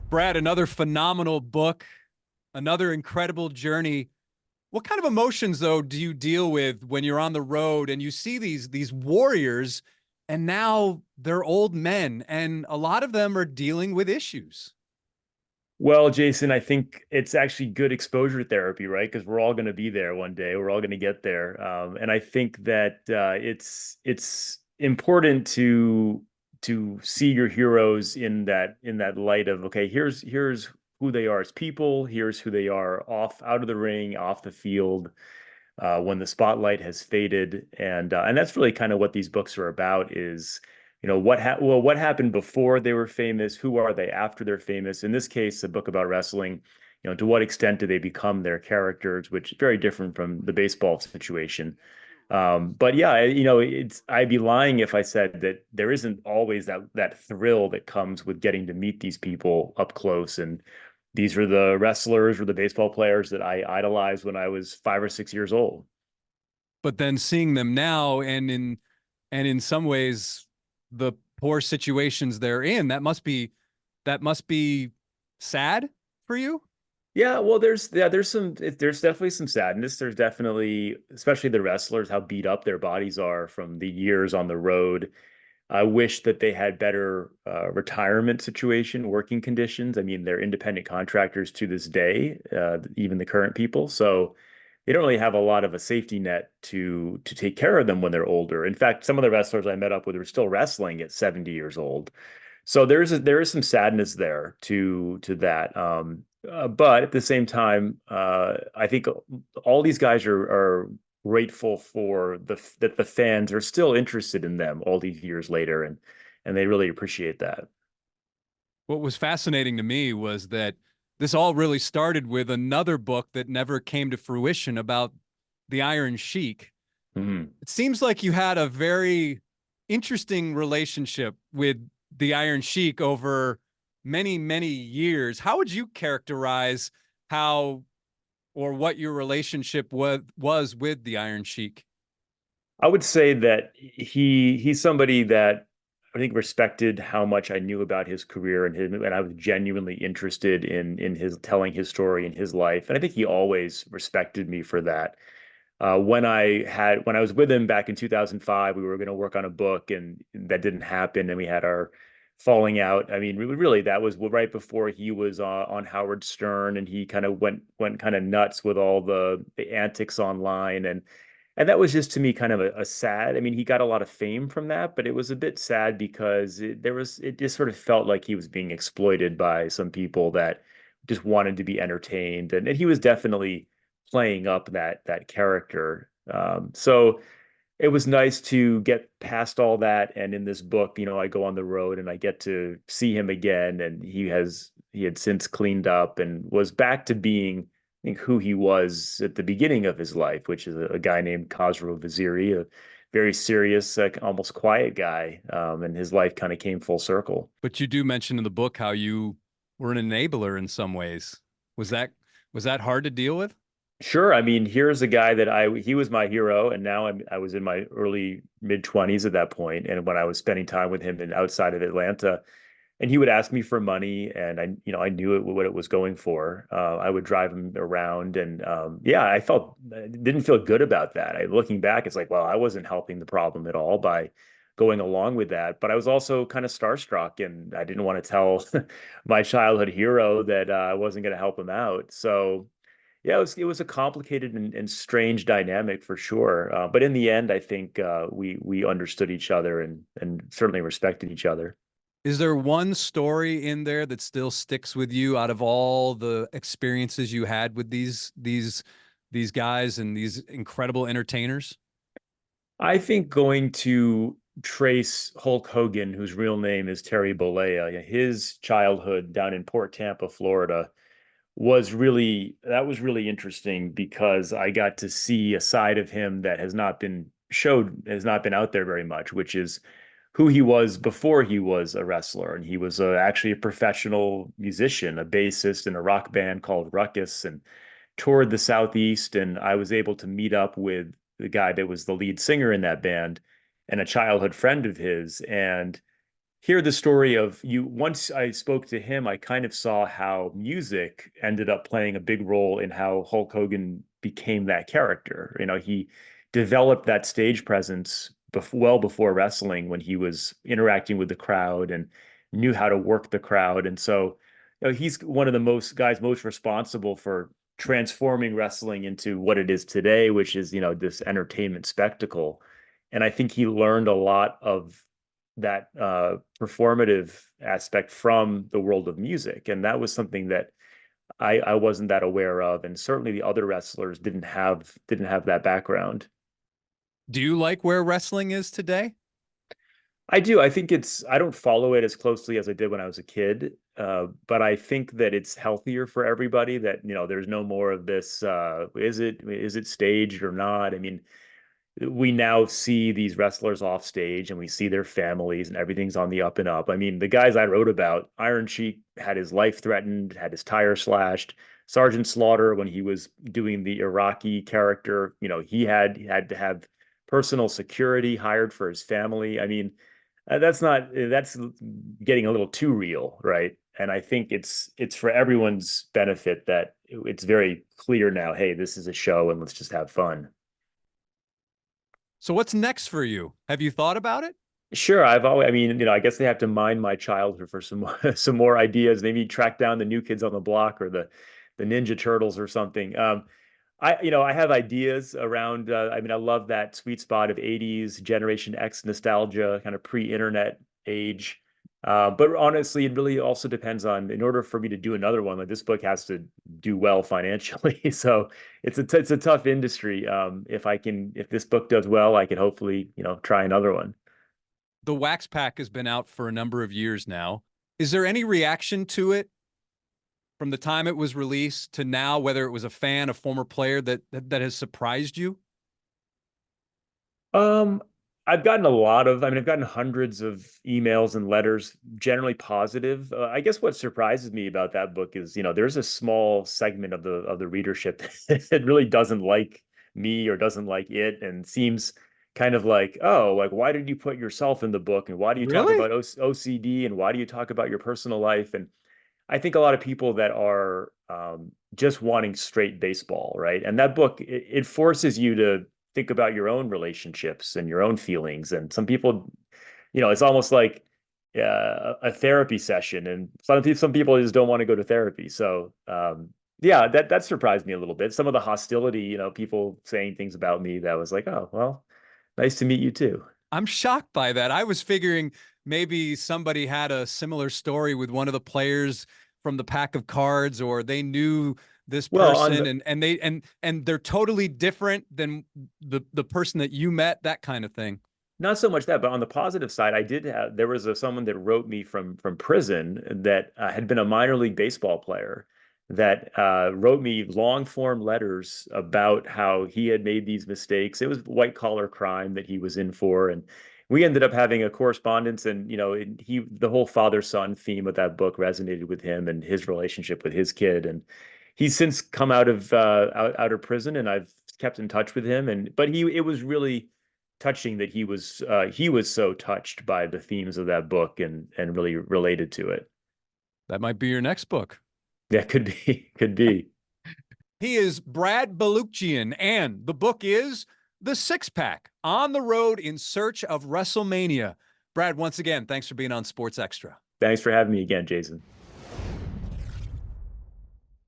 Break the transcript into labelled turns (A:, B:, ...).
A: Brad, another phenomenal book, another incredible journey. What kind of emotions though do you deal with when you're on the road and you see these warriors and now they're old men and a lot of them are dealing with issues?
B: Well, Jason, I think it's actually good exposure therapy, right? Because we're all going to be there one day. We're all going to get there, and I think that it's important to see your heroes in that light of okay, here's who they are as people. Here's who they are off out of the ring, off the field, when the spotlight has faded, and that's really kind of what these books are about. Is what happened before they were famous? Who are they after they're famous? In this case, a book about wrestling. To what extent do they become their characters, which is very different from the baseball situation. But yeah, I'd be lying if I said that there isn't always that thrill that comes with getting to meet these people up close. And these were the wrestlers or the baseball players that I idolized when I was 5 or 6 years old.
A: But then seeing them now and in some ways the poor situations they're in, that must be sad for you.
B: Yeah, well, there's definitely some sadness. There's definitely, especially the wrestlers, how beat up their bodies are from the years on the road. I wish that they had better retirement situation, working conditions. I mean, they're independent contractors to this day, even the current people. So they don't really have a lot of a safety net to take care of them when they're older. In fact, some of the wrestlers I met up with were still wrestling at 70 years old. So there is some sadness there to that. But at the same time, I think all these guys are grateful for that the fans are still interested in them all these years later, and they really appreciate that.
A: What was fascinating to me was that this all really started with another book that never came to fruition about the Iron Sheik.
B: Mhm.
A: It seems like you had a very interesting relationship with the Iron Sheik over many, many years. How would you characterize how or what your relationship was with the Iron Sheik?
B: I would say that he's somebody that I think respected how much I knew about his career and I was genuinely interested in his telling his story and his life. And I think he always respected me for that. When I was with him back in 2005, we were going to work on a book and that didn't happen, and we had our falling out. I mean, really, that was right before he was on Howard Stern, and he kind of went kind of nuts with all the antics online, and that was just to me kind of a sad. I mean, he got a lot of fame from that, but it was a bit sad because it just sort of felt like he was being exploited by some people that just wanted to be entertained, and he was definitely playing up that character. So it was nice to get past all that. And in this book, I go on the road and I get to see him again. And he had since cleaned up and was back to being, I think, who he was at the beginning of his life, which is a guy named Khosrow Vaziri, a very serious, almost quiet guy. And his life kind of came full circle.
A: But you do mention in the book how you were an enabler in some ways. Was that was that hard to deal with?
B: Sure. I mean, here's a guy that he was my hero, and now I was in my early mid 20s at that point, and when I was spending time with him and outside of Atlanta, and he would ask me for money, and I knew what it was going for. I would drive him around, and yeah, I didn't feel good about that. Looking back, it's like, well, I wasn't helping the problem at all by going along with that, but I was also kind of starstruck, and I didn't want to tell my childhood hero that I wasn't going to help him out. So yeah, it was a complicated and strange dynamic for sure. But in the end, I think we understood each other and certainly respected each other.
A: Is there one story in there that still sticks with you out of all the experiences you had with these guys and these incredible entertainers?
B: I think going to trace Hulk Hogan, whose real name is Terry Bollea, his childhood down in Port Tampa, Florida, was really interesting because I got to see a side of him that has not been out there very much, which is who he was before he was a wrestler. And he was actually a professional musician, a bassist in a rock band called Ruckus, and toured the Southeast. And I was able to meet up with the guy that was the lead singer in that band and a childhood friend of his. And hear the story of you. Once I spoke to him, I kind of saw how music ended up playing a big role in how Hulk Hogan became that character. He developed that stage presence well before wrestling when he was interacting with the crowd and knew how to work the crowd. And so, he's one of the most guys most responsible for transforming wrestling into what it is today, which is, this entertainment spectacle. And I think he learned a lot of that performative aspect from the world of music, and that was something that I wasn't that aware of, and certainly the other wrestlers didn't have that background.
A: Do you like where wrestling is today?
B: I do. I think I don't follow it as closely as I did when I was a kid, but I think that it's healthier for everybody. That there's no more of this. Is it staged or not? I mean, we now see these wrestlers off stage and we see their families and everything's on the up and up. I mean, the guys I wrote about, Iron Sheik had his life threatened, had his tire slashed. Sergeant Slaughter, when he was doing the Iraqi character, he had to have personal security hired for his family. I mean, that's getting a little too real, right? And I think it's for everyone's benefit that it's very clear now, hey, this is a show and let's just have fun.
A: So what's next for you? Have you thought about it?
B: Sure, I mean, I guess they have to mine my childhood for some some more ideas. Maybe track down the New Kids on the Block or the Ninja Turtles or something. I have ideas around. I mean, I love that sweet spot of '80s Generation X nostalgia, kind of pre-internet age. But honestly, it really also depends on. In order for me to do another one, like this book has to do well financially. So it's a tough industry. If this book does well, I can hopefully try another one.
A: The Wax Pack has been out for a number of years now. Is there any reaction to it from the time it was released to now, whether it was a fan, a former player that has surprised you?
B: Um, I've gotten hundreds of emails and letters, generally positive. I guess what surprises me about that book is, there's a small segment of the readership that really doesn't like me or doesn't like it and seems kind of like, oh, like why did you put yourself in the book and why do you talk
A: Really?
B: about OCD and why do you talk about your personal life? And I think a lot of people that are just wanting straight baseball, right? And that book, it forces you to think about your own relationships and your own feelings. And some people, it's almost like a therapy session. And some people just don't want to go to therapy. So yeah, that surprised me a little bit. Some of the hostility, people saying things about me that was like, oh, well, nice to meet you too.
A: I'm shocked by that. I was figuring maybe somebody had a similar story with one of the players from the pack of cards, or they knew this
B: Well, on
A: person
B: the
A: and they're totally different than the person that you met, that kind of thing.
B: Not so much that, but on the positive side, there was someone that wrote me from prison that had been a minor league baseball player that wrote me long form letters about how he had made these mistakes. It was white collar crime that he was in for, and we ended up having a correspondence. And the whole father son theme of that book resonated with him and his relationship with his kid. And he's since come out of prison, and I've kept in touch with him. But it was really touching that he was so touched by the themes of that book and really related to it.
A: That might be your next book.
B: Yeah, could be, could be.
A: He is Brad Balukjian, and the book is The Six Pack: On the Road in Search of WrestleMania. Brad, once again, thanks for being on Sports Extra.
B: Thanks for having me again, Jason.